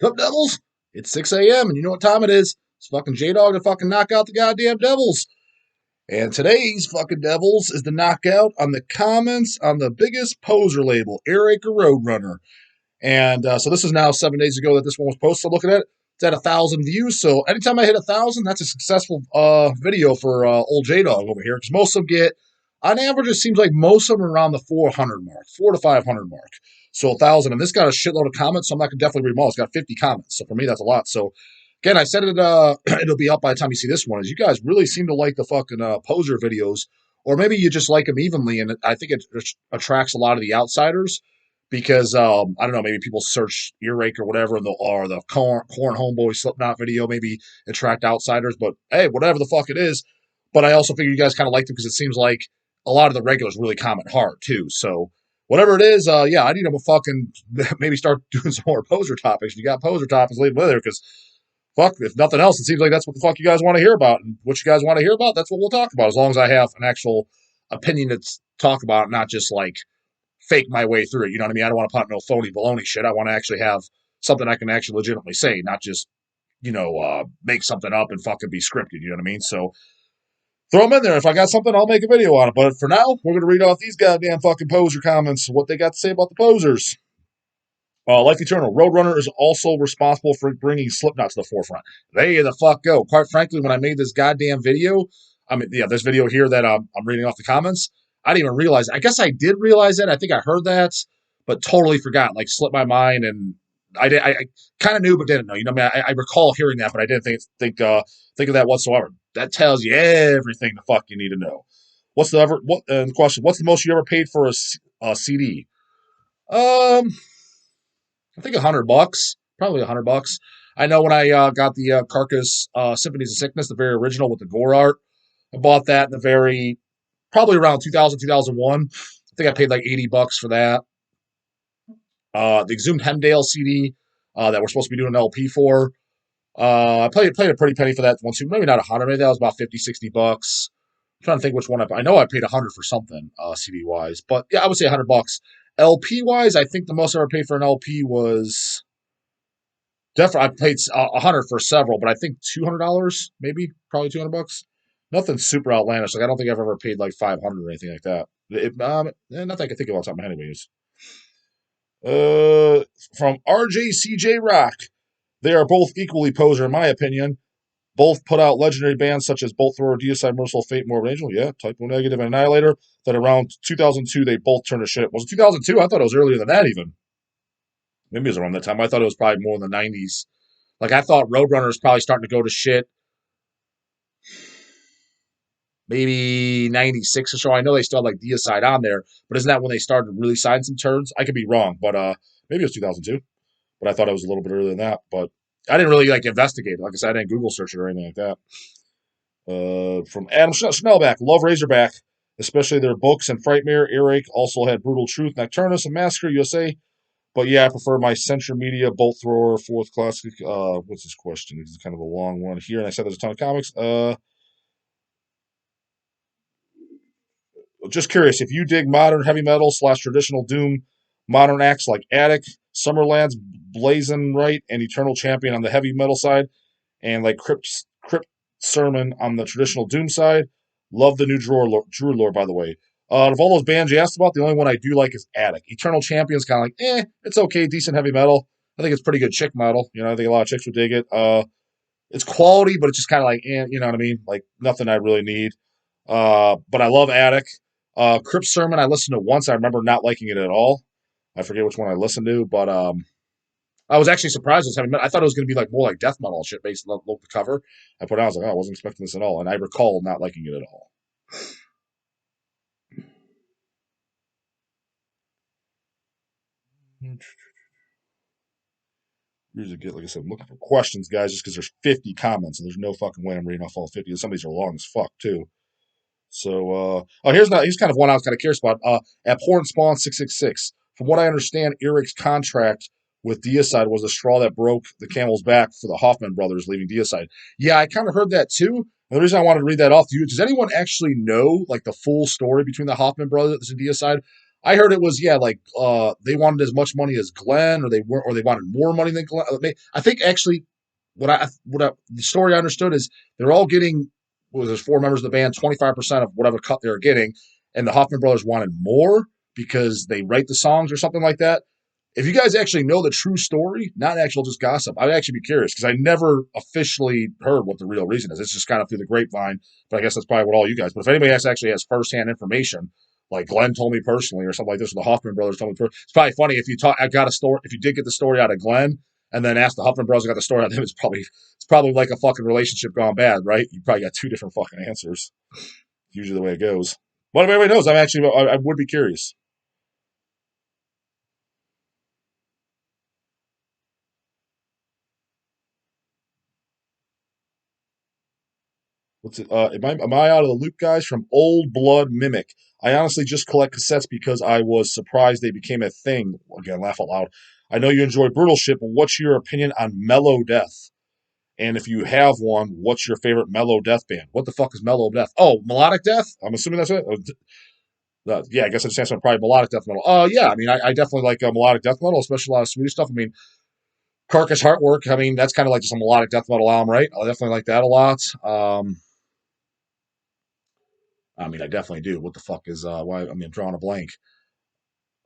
What's up, Devils? It's 6 a.m. and you know what time it is. It's fucking J-Dog to fucking knock out the goddamn Devils. And today's fucking Devils is the knockout on the comments on the biggest poser label, Earache or Roadrunner. And so this is now 7 days ago that this one was posted. Looking at it, it's at 1,000 views. So anytime I hit 1,000, that's a successful video for old J-Dog over here. Because most of them get, on average, it seems like most of them are around the 400 mark, 400 to 500 mark. So 1,000. And this got a shitload of comments, so I'm not going to definitely read them all. It's got 50 comments. So for me, that's a lot. So again, I said it, it'll be up by the time you see this one. Is you guys really seem to like the fucking poser videos. Or maybe you just like them evenly. And I think it attracts a lot of the outsiders because I don't know, maybe people search earache or whatever, or the corn homeboy Slipknot video, maybe attract outsiders. But hey, whatever the fuck it is. But I also figure you guys kind of like them because it seems like a lot of the regulars really comment hard too. So whatever it is, yeah, I need to fucking maybe start doing some more poser topics. If you got poser topics, leave them with there because fuck, if nothing else, it seems like that's what the fuck you guys want to hear about. And what you guys want to hear about, that's what we'll talk about. As long as I have an actual opinion to talk about, not just like fake my way through it. You know what I mean? I don't want to put no phony baloney shit. I want to actually have something I can actually legitimately say, not just, make something up and fucking be scripted. You know what I mean? So throw them in there. If I got something, I'll make a video on it. But for now, we're going to read off these goddamn fucking poser comments, what they got to say about the posers. Life Eternal. Roadrunner is also responsible for bringing Slipknot to the forefront. They the fuck go. Quite frankly, when I made this goddamn video, this video here that I'm reading off the comments, I didn't even realize. I guess I did realize that. I think I heard that, but totally forgot. Like slipped my mind, and I kind of knew, but didn't know. You know, I recall hearing that, but I didn't think of that whatsoever. That tells you everything the fuck you need to know. What's the question? What's the most you ever paid for a CD? I think $100, probably $100. I know when I got the Carcass Symphonies of Sickness, the very original with the gore art, I bought that in the probably around 2000, 2001. I think I paid like $80 for that. The Exhumed Hemdale CD that we're supposed to be doing an LP for. I played a pretty penny for that one too. Maybe not 100, maybe that was about 50, $60. I'm trying to think which one I know I paid 100 for something CD wise, but yeah, I would say $100. LP wise, I think the most I ever paid for an LP was definitely I paid 100 for several, but I think $200, maybe probably $200. Nothing super outlandish. Like I don't think I've ever paid like 500 or anything like that. Nothing I can think of off the top of my head, anyways. From RJCJ Rock, they are both equally poser in my opinion. Both put out legendary bands such as Bolt Thrower, Deicide, Merciful Fate, Morbid Angel, yeah, Typo Negative, and Annihilator. That around 2002 they both turned to shit. Was it 2002? I thought it was earlier than that even. Maybe it was around that time. I thought it was probably more in the 90s. Like I thought Roadrunner was probably starting to go to shit. Maybe 96 or so. I know they still had like Deicide on there, but isn't that when they started to really sign some turns? I could be wrong, but maybe it was 2002. But I thought it was a little bit earlier than that. But I didn't really like investigate it. Like I said, I didn't Google search it or anything like that. From Adam Schnellback, love Razorback, especially their books and Frightmare. Earache also had Brutal Truth, Nocturnus, and Massacre USA. But yeah, I prefer my Central Media Bolt Thrower, fourth classic. What's this question? This is kind of a long one here, and I said there's a ton of comics. Just curious, if you dig modern heavy metal / traditional doom, modern acts like Attic, Summerlands, Blazing Right, and Eternal Champion on the heavy metal side, and like Crypt Sermon on the traditional doom side. Love the new Druid lore, by the way. Out of all those bands you asked about, the only one I do like is Attic. Eternal Champion's kind of like, it's okay, decent heavy metal. I think it's pretty good chick metal. You know, I think a lot of chicks would dig it. It's quality, but it's just kind of like, you know what I mean? Like nothing I really need. But I love Attic. Crypt Sermon I listened to once. I remember not liking it at all. I forget which one I listened to, but I was actually surprised as having. I thought it was going to be like more like death metal shit based on the cover. I put it out. I was like, oh, I wasn't expecting this at all, and I recall not liking it at all. Usually get, like I said, I'm looking for questions, guys, just because there's 50 comments and there's no fucking way I'm reading off all 50. Some of these are long as fuck too. So, here's kind of one I was kind of curious about. Abhorrent Spawn 666. From what I understand, Earache's contract with Deicide was the straw that broke the camel's back for the Hoffman brothers leaving Deicide. Yeah, I kind of heard that too. And the reason I wanted to read that off to you, does anyone actually know like the full story between the Hoffman brothers and Deicide? I heard it was like they wanted as much money as Glenn, or they wanted more money than Glenn. I think actually the story I understood is they're all getting, there's 4 members of the band, 25% of whatever cut they're getting, and the Hoffman brothers wanted more because they write the songs or something like that. If you guys actually know the true story, not actual just gossip, I'd actually be curious because I never officially heard what the real reason is. It's just kind of through the grapevine, but I guess that's probably what all you guys. But if anybody actually has firsthand information, like Glenn told me personally, or something like this, or the Hoffman brothers told me personally, it's probably funny if you talk. I got a story. If you did get the story out of Glenn, and then asked the Hoffman brothers, got the story out of him, it's probably like a fucking relationship gone bad, right? You probably got 2 different fucking answers. Usually the way it goes. But if anybody knows, I would be curious. What's it? Am I out of the loop, guys? From Old Blood Mimic. I honestly just collect cassettes because I was surprised they became a thing. Again, laugh out loud. I know you enjoy brutal shit, but what's your opinion on mellow death? And if you have one, what's your favorite mellow death band? What the fuck is mellow death? Oh, melodic death? I'm assuming that's it. Yeah, I guess it stands for probably melodic death metal. Yeah, I mean, I definitely like melodic death metal, especially a lot of Swedish stuff. I mean, Carcass Heartwork. I mean, that's kind of like just a melodic death metal album, right? I definitely like that a lot. I mean, I definitely do. What the fuck is why? I mean, I'm drawing a blank.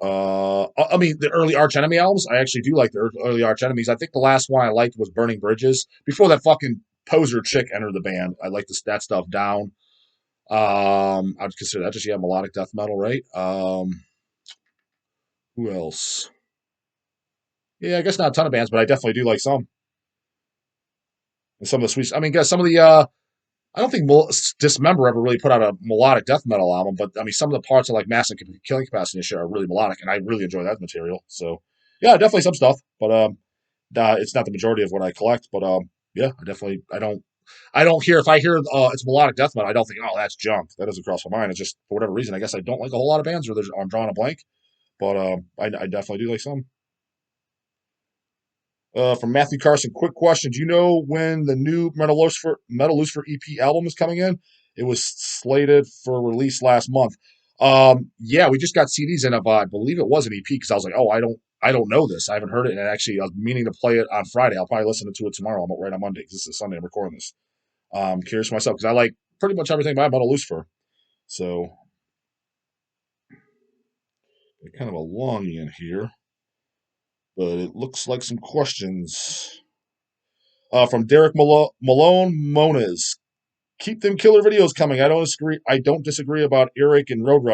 I mean, the early Arch Enemy albums. I actually do like the early Arch Enemies. I think the last one I liked was Burning Bridges. Before that fucking poser chick entered the band, I liked that stuff down. I'd consider that just melodic death metal, right? Who else? Yeah, I guess not a ton of bands, but I definitely do like some. And some of the sweet. I mean, guess some of the. I don't think Dismember ever really put out a melodic death metal album, but I mean, some of the parts of like Massive Killing Capacity and shit are really melodic, and I really enjoy that material. So, yeah, definitely some stuff, but it's not the majority of what I collect. But yeah, I don't hear if I hear it's melodic death metal, I don't think, oh, that's junk. That doesn't cross my mind. It's just for whatever reason, I guess I don't like a whole lot of bands, or I'm drawing a blank. But I definitely do like some. From Matthew Carson, quick question: do you know when the new Metal Lucifer EP album is coming in? It was slated for release last month. Yeah, we just got CDs in of I believe it was an EP because I was like, oh, I don't know this. I haven't heard it, and actually I was meaning to play it on Friday. I'll probably listen to it tomorrow. I'm right on Monday because this is Sunday. I'm recording this. Curious myself because I like pretty much everything by Metal Lucifer. So kind of a longy in here, but it looks like some questions. From Derek Malone Moniz. Keep them killer videos coming. I don't disagree about Eric and Road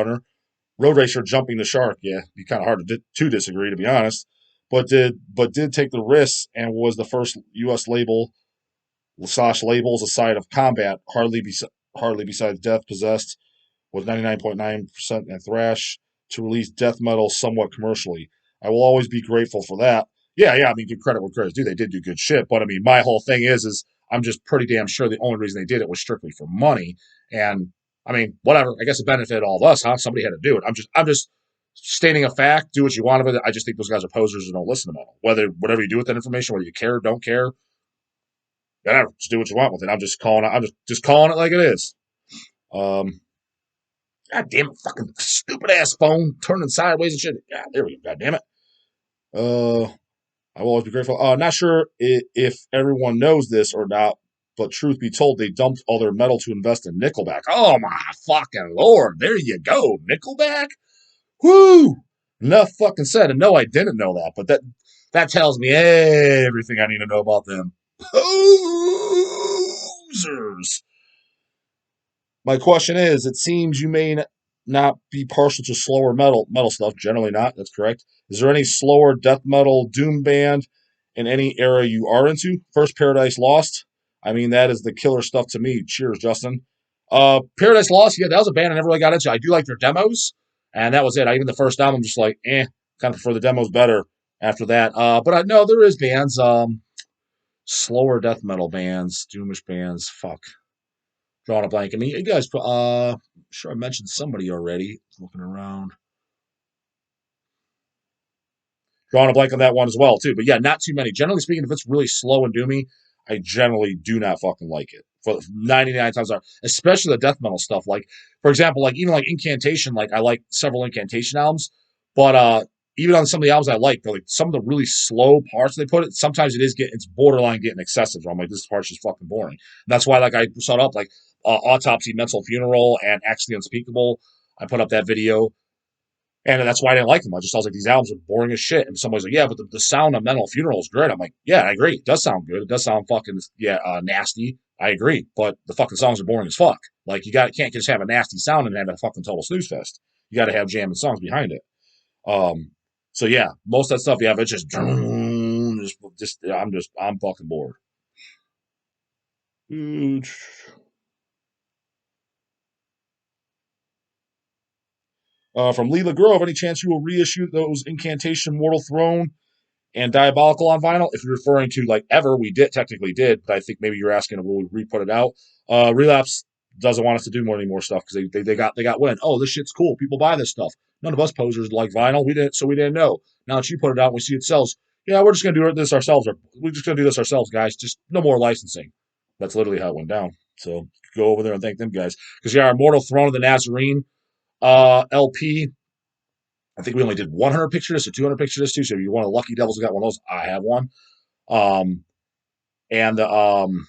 Racer jumping the shark. Yeah, be kind of hard to disagree, to be honest. But did take the risks and was the first U.S. labels aside of combat. Hardly besides Death Possessed was 99.9% and thrash to release death metal somewhat commercially. I will always be grateful for that. Yeah. I mean, give credit where credit's due. They did do good shit, but I mean, my whole thing is I'm just pretty damn sure the only reason they did it was strictly for money. And I mean, whatever. I guess it benefited all of us, huh? Somebody had to do it. I'm just stating a fact. Do what you want with it. I just think those guys are posers and don't listen to metal. Whatever you do with that information, whether you care or don't care, whatever. Just do what you want with it. I'm just calling it like it is. Um, God damn it, fucking stupid ass phone turning sideways and shit. God, there we go. God damn it. Uh, I will always be grateful. Not sure if everyone knows this or not, but truth be told, they dumped all their metal to invest in Nickelback. Oh my fucking lord! There you go, Nickelback. Whoo! Enough fucking said. And no, I didn't know that, but that tells me everything I need to know about them. Posers. My question is, it seems you may not be partial to slower metal stuff. Generally not. That's correct. Is there any slower death metal doom band in any era you are into? First, Paradise Lost. I mean, that is the killer stuff to me. Cheers, Justin. Paradise Lost. Yeah, that was a band I never really got into. I do like their demos, and that was it. Even the first album, just like, kind of prefer the demos better after that. But I know there is bands, slower death metal bands, doomish bands. Fuck. Drawing a blank. I mean, you guys, sure I mentioned somebody already. Looking around. Drawing a blank on that one as well, too. But yeah, not too many. Generally speaking, if it's really slow and doomy, I generally do not fucking like it. for 99 times out, especially the death metal stuff. Like, for example, like even like Incantation, like I like several Incantation albums, but even on some of the albums I like some of the really slow parts they put it, sometimes it's borderline getting excessive. I'm like, this part's just fucking boring. And that's why like I set up like Autopsy, Mental Funeral, and Actually Unspeakable. I put up that video. And that's why I didn't like them. I was like, these albums are boring as shit. And somebody's like, yeah, but the sound of Mental Funeral is great. I'm like, yeah, I agree. It does sound good. It does sound fucking, nasty. I agree. But the fucking songs are boring as fuck. Like, can't just have a nasty sound and have a fucking total snooze fest. You got to have jamming songs behind it. So yeah, most of that stuff, yeah, it's I'm fucking bored. From Leela Grove, any chance you will reissue those Incantation Mortal Throne and Diabolical on vinyl? If you're referring to like ever, we technically did, but I think maybe you're asking will we re-put it out. Relapse doesn't want us to do any more stuff because they got wind. Oh, this shit's cool. People buy this stuff. None of us posers like vinyl. We didn't know. Now that you put it out, and we see it sells. Yeah, we're just gonna do this ourselves. Or we're just gonna do this ourselves, guys. Just no more licensing. That's literally how it went down. So go over there and thank them guys. Because yeah, our Mortal Throne of the Nazarene LP. I think we only did 100 picture discs or 200 picture discs too. So if you're one of the lucky devils who got one of those, I have one. And the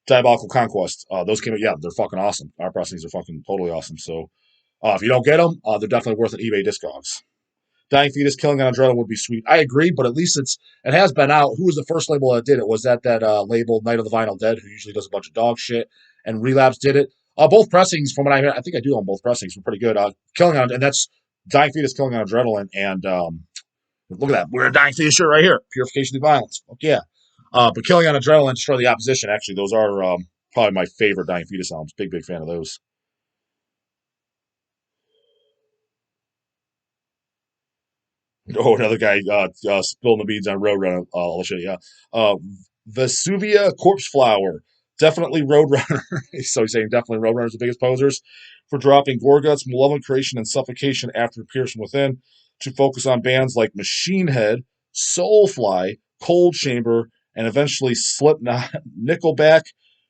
Diabolical Conquest. Those came out. Yeah, they're fucking awesome. Our pressings are fucking totally awesome. So if you don't get them, they're definitely worth an eBay Discogs. Dying Fetus, Killing on Adrenaline would be sweet. I agree, but at least it has been out. Who was the first label that did it? Was that label Night of the Vinyl Dead, who usually does a bunch of dog shit, and Relapse did it. Both pressings, from what I hear, I think I do own both pressings, were pretty good. Killing on, and that's Dying Fetus, Killing on Adrenaline, and look at that. We're a Dying Fetus shirt right here. Purification through Violence. Fuck yeah. But Killing on Adrenaline, Destroy the Opposition, actually, those are probably my favorite Dying Fetus albums. Big fan of those. Oh, another guy spilling the beans on Roadrunner. I'll show you. Vesuvia Corpse Flower. Definitely Roadrunner. So he's saying definitely Roadrunner's the biggest posers for dropping Gorguts, Malevolent Creation, and Suffocation after Pierce from Within to focus on bands like Machine Head, Soulfly, Cold Chamber, and eventually Slipknot, Nickelback,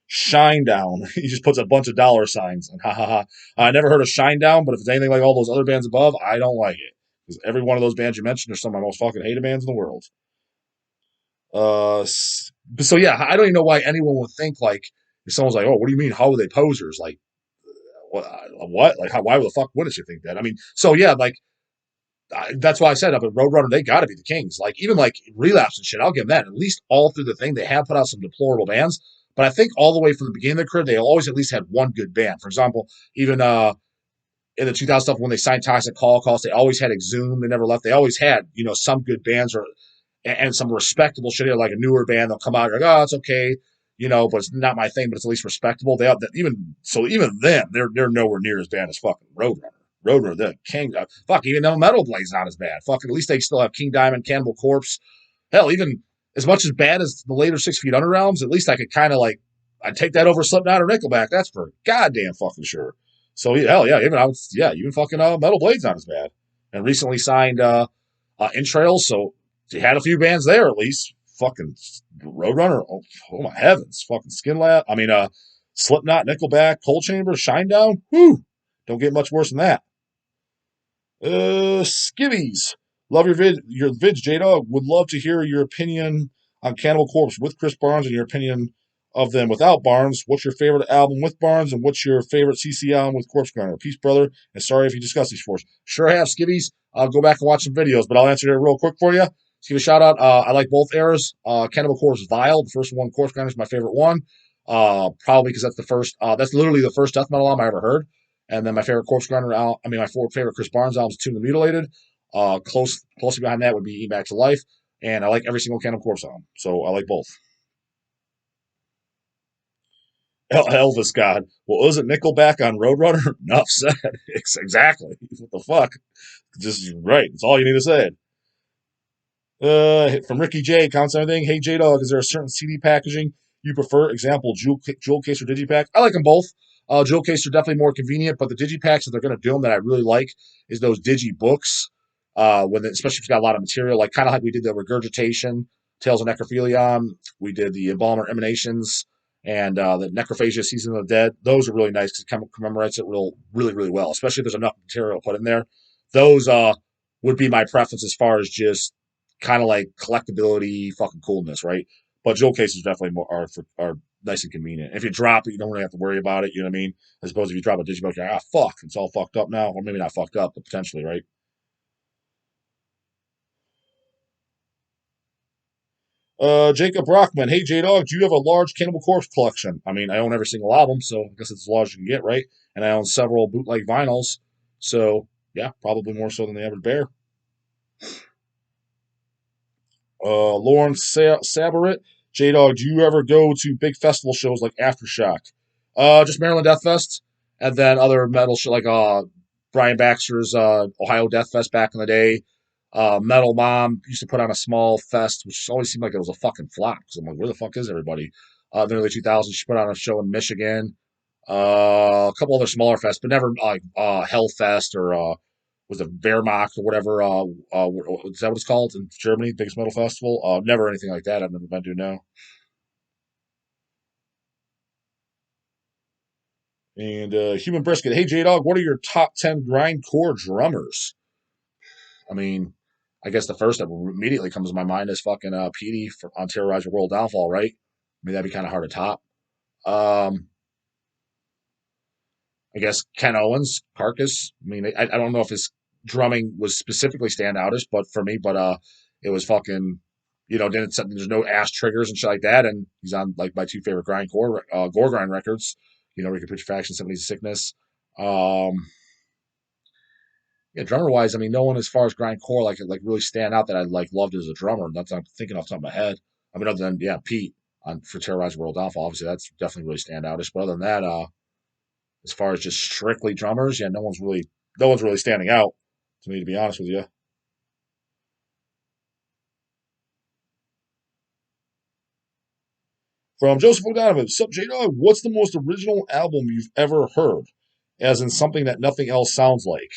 Shinedown. He just puts a bunch of dollar signs. And ha ha ha. I never heard of Shinedown, but if it's anything like all those other bands above, I don't like it. Because every one of those bands you mentioned are some of my most fucking hated bands in the world. So yeah, I don't even know why anyone would think like if someone's like, "Oh, what do you mean? How are they posers?" Like, what? Like, why the fuck wouldn't you think that? I mean, so yeah, like that's why I said up at Roadrunner, they got to be the kings. Like even like Relapse and shit, I'll give them that. At least all through the thing, they have put out some deplorable bands, but I think all the way from the beginning of their career, they always at least had one good band. For example, even in the 2000 stuff when they signed Toxic Holocaust, they always had Exhumed. They never left. They always had some good bands and some respectable shit. Like a newer band, they'll come out and like, oh, it's okay, but it's not my thing, but it's at least respectable. They have even then they're nowhere near as bad as fucking Roadrunner. Roadrunner, the king. Fuck, even though Metal Blade's not as bad. Fuck, at least they still have King Diamond, Cannibal Corpse. Hell, even as much as bad as the later 6 Feet Under albums, at least I could kind of like I'd take that over Slipknot or Nickelback. That's for goddamn fucking sure. So hell yeah, even fucking Metal Blade's not as bad. And recently signed Intrails, so he had a few bands there at least. Fucking Roadrunner, oh my heavens, fucking Skin Lab. I mean, Slipknot, Nickelback, Cold Chamber, Shinedown. Whew, don't get much worse than that. Skivvies. Love your vids, J-Dog. Would love to hear your opinion on Cannibal Corpse with Chris Barnes and your opinion of them without Barnes. What's your favorite album with Barnes and what's your favorite CC album with Corpse Grinder? Peace, brother. And sorry if you discussed these for us. Sure have, Skivvies. I'll go back and watch some videos, but I'll answer it real quick for you. Let's give a shout out. I like both eras. Cannibal Corpse Vile, the first one, Corpse Grinder is my favorite one. Probably because that's the first. That's literally the first death metal album I ever heard. And then my favorite Corpse Grinder album, my favorite Chris Barnes album is Tomb of the Mutilated. Closely behind that would be Eat Back to Life. And I like every single Cannibal Corpse album. So I like both. Elvis God. Well, is it Nickelback on Roadrunner? Enough said. Exactly. What the fuck? Just right. That's all you need to say. From Ricky J, counts everything. Hey J Dog, is there a certain CD packaging you prefer? Example, jewel case or digipack? I like them both. Jewel case are definitely more convenient, but the digipacks that they're going to do them that I really like is those digi books. Especially if it's got a lot of material, kind of like we did the Regurgitation, Tales of Necrophilion. We did the Embalmer Emanations, and the Necrophagia Season of the Dead. Those are really nice because it commemorates it really well, especially if there's enough material put in there. Those would be my preference as far as just kind of like collectability, fucking coolness, right? But jewel cases definitely are nice and convenient. If you drop it, you don't really have to worry about it. You know what I mean? As opposed to if you drop a digibook, you're like, fuck, it's all fucked up now, or maybe not fucked up, but potentially, right? Jacob Rockman, hey J Dog, do you have a large Cannibal Corpse collection? I mean, I own every single album, so I guess it's as large as you can get, right? And I own several bootleg vinyls, so yeah, probably more so than the average bear. Lawrence Sabarit, J Dog, do you ever go to big festival shows like Aftershock? Just Maryland Death Fest, and then other metal shit like Brian Baxter's Ohio Death Fest back in the day. Metal Mom used to put on a small fest, which always seemed like it was a fucking flop. Because I'm like, where the fuck is everybody? In the early 2000s, she put on a show in Michigan. A couple other smaller fests, but never like Hellfest or was it Wehrmacht or whatever. Is that what it's called in Germany? Biggest metal festival? Never anything like that. I've never been to. No. And Human Brisket. Hey J Dog, what are your top 10 grindcore drummers? I mean, I guess the first that immediately comes to my mind is fucking Petey on Terrorize Your World Downfall, right? I mean, that'd be kind of hard to top. Um, I guess Ken Owens, Carcass. I mean, I don't know if his drumming was specifically standoutish, but for me, it was fucking, didn't there's no ass triggers and shit like that, and he's on like my two favorite grindcore gore grind records, Recuperation, Symphonies of Sickness. Um, Yeah, drummer wise, I mean, no one as far as grindcore like really stand out that I like loved as a drummer. That's I'm thinking off the top of my head. I mean, other than Pete on for Terrorize World Downfall, obviously that's definitely really stand outish. But other than that, as far as just strictly drummers, no one's really standing out to me, to be honest with you. From Joseph O'Donovan, Sup J Dog, what's the most original album you've ever heard? As in something that nothing else sounds like.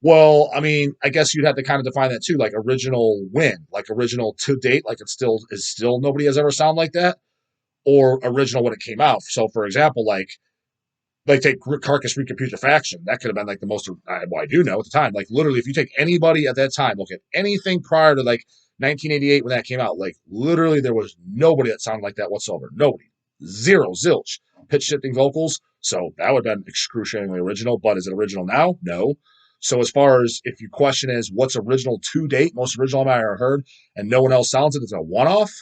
Well, I mean, I guess you'd have to kind of define that too, like original win, like original to date, like it's still nobody has ever sounded like that, or original when it came out. So, for example, like take Carcass Faction, that could have been like the most. Well, I do know at the time, like literally, if you take anybody at that time, look at anything prior to like 1988 when that came out, like literally there was nobody that sounded like that whatsoever. Nobody, zero, zilch, pitch shifting vocals. So that would have been excruciatingly original. But is it original now? No. So as far as if your question is what's original to date, most original I've ever heard, and no one else sounds it, it's a one-off.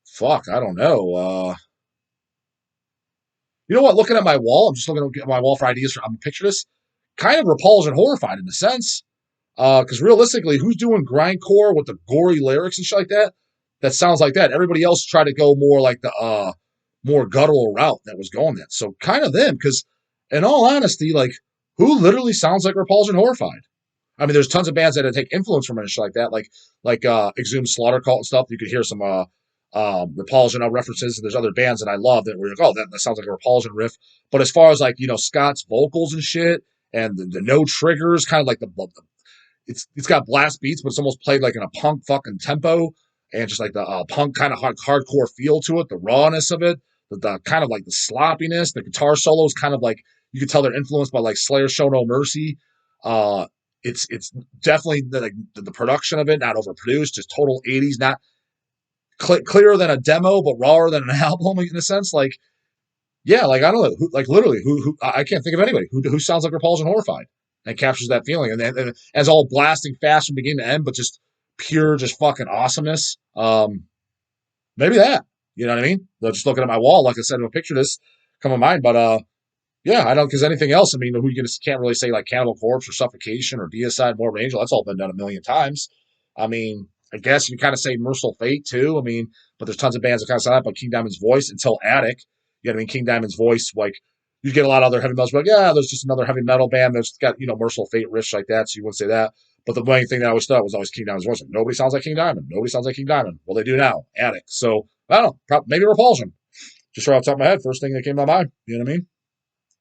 Fuck, I don't know. You know what? Looking at my wall, I'm just looking at my wall for ideas. I'm picture this kind of Repulsion horrified in a sense. Because realistically, who's doing grindcore with the gory lyrics and shit like that? That sounds like that. Everybody else tried to go more like the more guttural route that was going that. So kind of them. Because in all honesty, like who literally sounds like Repulsion horrified? I mean, there's tons of bands that take influence from it and shit like that, like Exhumed Slaughter Cult and stuff. You could hear some Repulsion references, and there's other bands that I love that were like, oh, that sounds like a Repulsion riff. But as far as like Scott's vocals and shit, and the no triggers, kind of like it's got blast beats, but it's almost played like in a punk fucking tempo, and just like the punk kind of hardcore feel to it, the rawness of it, the kind of like the sloppiness, the guitar solos, kind of like you could tell they're influenced by like Slayer Show No Mercy. Uh, it's definitely the production of it, not overproduced, just total 80s, not clearer than a demo, but rawer than an album in a sense. Like, yeah, like I don't know, like literally, who I can't think of anybody who sounds like Repulsion horrified and captures that feeling, and as all blasting fast from beginning to end, but just pure, just fucking awesomeness. Maybe that, you know what I mean? Just looking at my wall, like I said, in a picture, this come to mind, but yeah, I don't, because anything else, I mean, who you can't really say like Cannibal Corpse or Suffocation or Deicide, Morbid Angel. That's all been done a million times. I mean, I guess you kind of say Merciful Fate too. I mean, but there's tons of bands that kind of sound like King Diamond's Voice until Attic. You know what I mean? King Diamond's Voice, like you get a lot of other heavy metals, but yeah, there's just another heavy metal band that's got Merciful Fate riffs like that. So you wouldn't say that. But the main thing that I always thought was always King Diamond's Voice. Like, nobody sounds like King Diamond. Nobody sounds like King Diamond. Well, they do now. Attic. So I don't know. Maybe Repulsion. Just right off the top of my head, first thing that came to my mind. You know what I mean?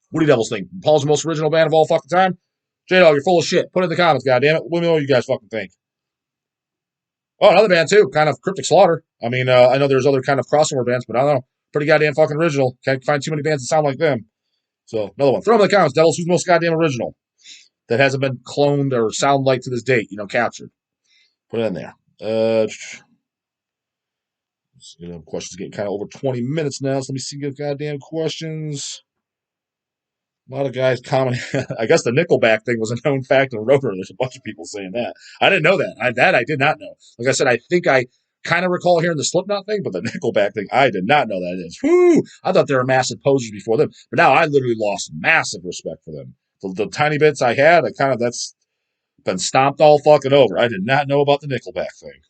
What do you devils think? Paul's the most original band of all fucking time? J-Dog, you're full of shit. Put it in the comments, goddammit. Let me know what you guys fucking think. Oh, another band too, kind of Cryptic Slaughter. I mean, I know there's other kind of crossover bands, but I don't know. Pretty goddamn fucking original. Can't find too many bands that sound like them. So, another one. Throw them in the comments, Devils. Who's the most goddamn original that hasn't been cloned or sound like to this date, captured? Put it in there. Questions getting kind of over 20 minutes now, so let me see the goddamn questions. A lot of guys commenting. I guess the Nickelback thing was a known fact in Roadrunner. There's a bunch of people saying that. I didn't know that. I did not know. Like I said, I think I kind of recall hearing the Slipknot thing, but the Nickelback thing, I did not know that it is. Whoo! I thought they were massive posers before them, but now I literally lost massive respect for them. The tiny bits I had, that's been stomped all fucking over. I did not know about the Nickelback thing.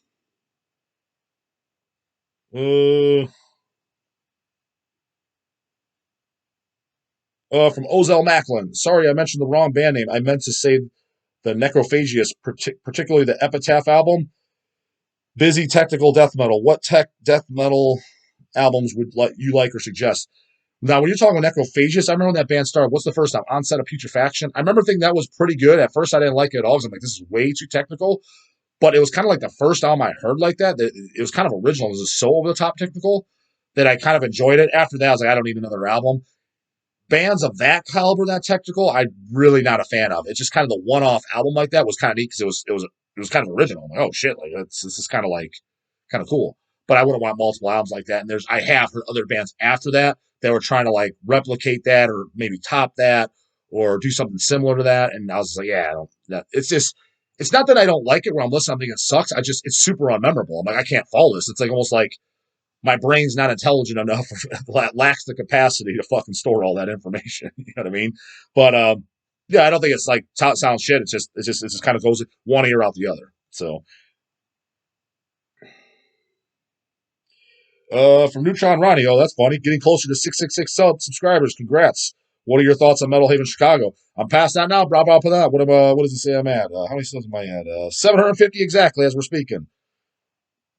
From Ozell Macklin. Sorry, I mentioned the wrong band name. I meant to say the Necrophagius, particularly the Epitaph album. Busy technical death metal. What tech death metal albums would you like or suggest? Now, when you're talking Necrophagius, I remember when that band started. What's the first time? Onset of Putrefaction. I remember thinking that was pretty good. At first, I didn't like it at all because I'm like, this is way too technical. But it was kind of like the first album I heard like that. It was kind of original. It was so over the top technical that I kind of enjoyed it. After that, I was like, I don't need another album. Bands of that caliber, that technical, I'm really not a fan of. It's just kind of the one-off album like that was kind of neat because it was kind of original. I'm like, oh shit, like this is kind of cool. But I wouldn't want multiple albums like that. And I have heard other bands after that were trying to like replicate that or maybe top that or do something similar to that. And I was like, yeah, I don't. It's not that I don't like it where I'm listening, I'm thinking it sucks. It's super unmemorable. I'm like, I can't follow this. It's like almost like my brain's not intelligent enough, lacks the capacity to fucking store all that information. You know what I mean? But yeah, I don't think it's like sounds shit. It just kind of goes one ear out the other. So, from Neutron Ronnie, oh, that's funny. Getting closer to 666 subscribers. Congrats. What are your thoughts on Metal Haven Chicago? I'm past that now. Blah blah blah. That. What does it say I'm at? How many subs am I at? 750 exactly as we're speaking.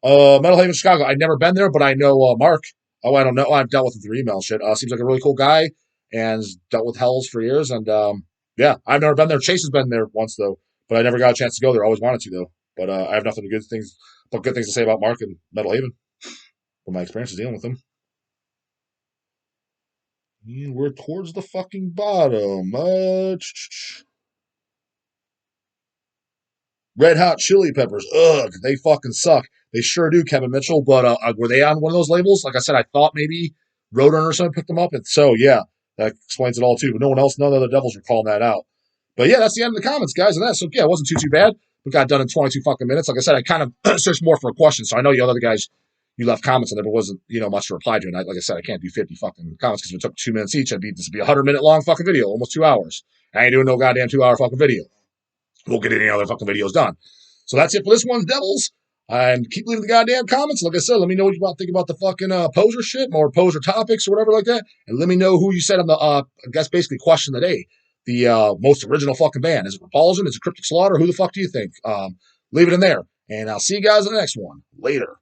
Metal Haven, Chicago. I've never been there, but I know Mark. Oh, I don't know. I've dealt with him through email shit. Seems like a really cool guy and dealt with Hells for years. And yeah, I've never been there. Chase has been there once though, but I never got a chance to go there. I always wanted to though. But I have nothing but good things to say about Mark and Metal Haven from my experiences dealing with them. And we're towards the fucking bottom. Red Hot Chili Peppers. Ugh, they fucking suck. They sure do, Kevin Mitchell. But were they on one of those labels? Like I said, I thought maybe Roadrunner or something picked them up. And so, yeah, that explains it all too. But none of the Devils were calling that out. But yeah, that's the end of the comments, guys. And that. So yeah, it wasn't too bad. We got done in 22 fucking minutes. Like I said, I kind of searched more for a question. So I know you other guys, you left comments and there wasn't, much to reply to. And like I said, I can't do 50 fucking comments because if it took 2 minutes each, this would be a 100-minute long fucking video, almost 2 hours. I ain't doing no goddamn 2-hour fucking video. We'll get any other fucking videos done. So that's it for this one's Devils. And keep leaving the goddamn comments. Like I said, let me know what you think about the fucking poser shit, more poser topics or whatever like that. And let me know who you said on the, I guess basically question of the day. The most original fucking band. Is it Repulsion? Is it Cryptic Slaughter? Who the fuck do you think? Leave it in there. And I'll see you guys in the next one. Later.